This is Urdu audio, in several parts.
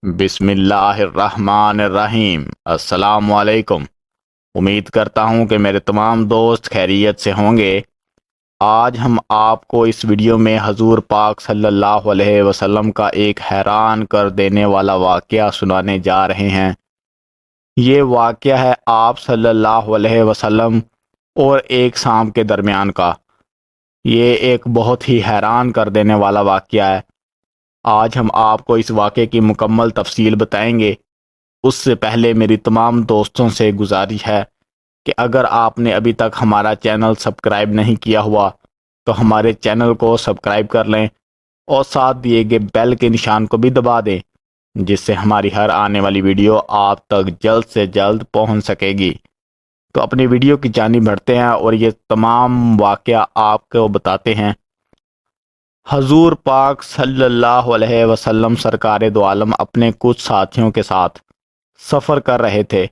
بسم اللہ الرحمن الرحیم۔ السلام علیکم۔ امید کرتا ہوں کہ میرے تمام دوست خیریت سے ہوں گے۔ آج ہم آپ کو اس ویڈیو میں حضور پاک صلی اللہ علیہ وسلم کا ایک حیران کر دینے والا واقعہ سنانے جا رہے ہیں۔ یہ واقعہ ہے آپ صلی اللہ علیہ وسلم اور ایک سانپ کے درمیان کا۔ یہ ایک بہت ہی حیران کر دینے والا واقعہ ہے۔ آج ہم آپ کو اس واقعے کی مکمل تفصیل بتائیں گے۔ اس سے پہلے میری تمام دوستوں سے گزارش ہے کہ اگر آپ نے ابھی تک ہمارا چینل سبسکرائب نہیں کیا ہوا تو ہمارے چینل کو سبسکرائب کر لیں اور ساتھ دیے گئے بیل کے نشان کو بھی دبا دیں، جس سے ہماری ہر آنے والی ویڈیو آپ تک جلد سے جلد پہنچ سکے گی۔ تو اپنی ویڈیو کی جانب بڑھتے ہیں اور یہ تمام واقعہ آپ کو بتاتے ہیں۔ حضور پاک صلی اللہ علیہ وسلم سرکار دو عالم اپنے کچھ ساتھیوں کے ساتھ سفر کر رہے تھے۔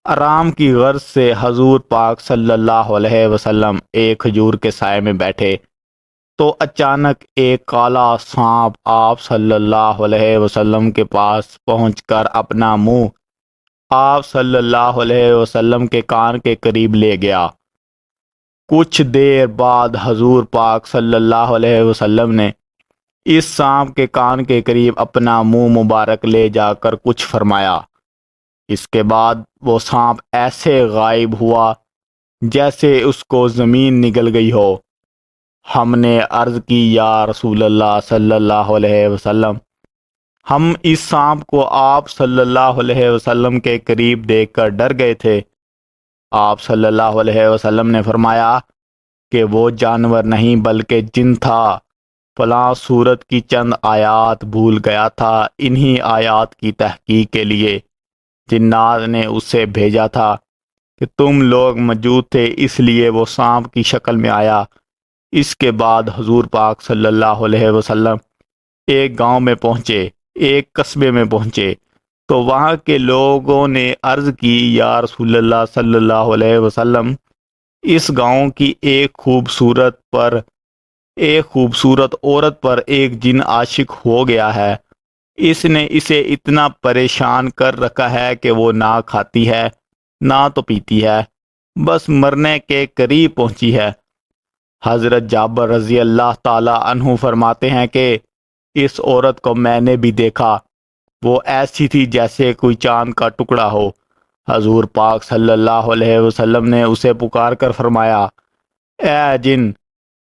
آرام کی غرض سے حضور پاک صلی اللہ علیہ وسلم ایک کھجور کے سائے میں بیٹھے تو اچانک ایک کالا سانپ آپ صلی اللہ علیہ وسلم کے پاس پہنچ کر اپنا منہ آپ صلی اللہ علیہ وسلم کے کان کے قریب لے گیا۔ کچھ دیر بعد حضور پاک صلی اللہ علیہ وسلم نے اس سانپ کے کان کے قریب اپنا منہ مبارک لے جا کر کچھ فرمایا۔ اس کے بعد وہ سانپ ایسے غائب ہوا جیسے اس کو زمین نگل گئی ہو۔ ہم نے عرض کی، یا رسول اللہ صلی اللہ علیہ وسلم، ہم اس سانپ کو آپ صلی اللہ علیہ وسلم کے قریب دیکھ کر ڈر گئے تھے۔ آپ صلی اللہ علیہ وسلم نے فرمایا کہ وہ جانور نہیں بلکہ جن تھا۔ فلاں سورت کی چند آیات بھول گیا تھا، انہی آیات کی تحقیق کے لیے جنات نے اسے بھیجا تھا کہ تم لوگ موجود تھے، اس لیے وہ سانپ کی شکل میں آیا۔ اس کے بعد حضور پاک صلی اللہ علیہ وسلم ایک گاؤں میں پہنچے، ایک قصبے میں پہنچے تو وہاں کے لوگوں نے عرض کی، یا رسول اللہ صلی اللہ علیہ وسلم، اس گاؤں کی ایک خوبصورت عورت پر ایک جن عاشق ہو گیا ہے۔ اس نے اسے اتنا پریشان کر رکھا ہے کہ وہ نہ کھاتی ہے نہ تو پیتی ہے، بس مرنے کے قریب پہنچی ہے۔ حضرت جابر رضی اللہ تعالی عنہ فرماتے ہیں کہ اس عورت کو میں نے بھی دیکھا، وہ ایسی تھی جیسے کوئی چاند کا ٹکڑا ہو۔ حضور پاک صلی اللہ علیہ وسلم نے اسے پکار کر فرمایا، اے جن،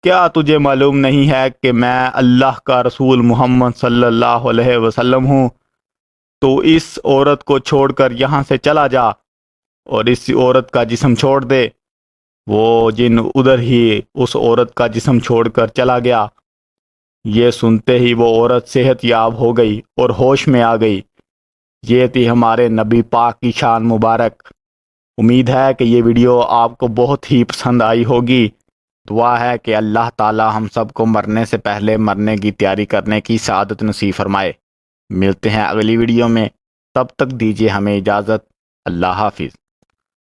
کیا تجھے معلوم نہیں ہے کہ میں اللہ کا رسول محمد صلی اللہ علیہ وسلم ہوں؟ تو اس عورت کو چھوڑ کر یہاں سے چلا جا اور اس عورت کا جسم چھوڑ دے۔ وہ جن ادھر ہی اس عورت کا جسم چھوڑ کر چلا گیا۔ یہ سنتے ہی وہ عورت صحت یاب ہو گئی اور ہوش میں آ گئی۔ یہ تھی ہمارے نبی پاک کی شان مبارک۔ امید ہے کہ یہ ویڈیو آپ کو بہت ہی پسند آئی ہوگی۔ دعا ہے کہ اللہ تعالی ہم سب کو مرنے سے پہلے مرنے کی تیاری کرنے کی سعادت نصیب فرمائے۔ ملتے ہیں اگلی ویڈیو میں، تب تک دیجیے ہمیں اجازت۔ اللہ حافظ۔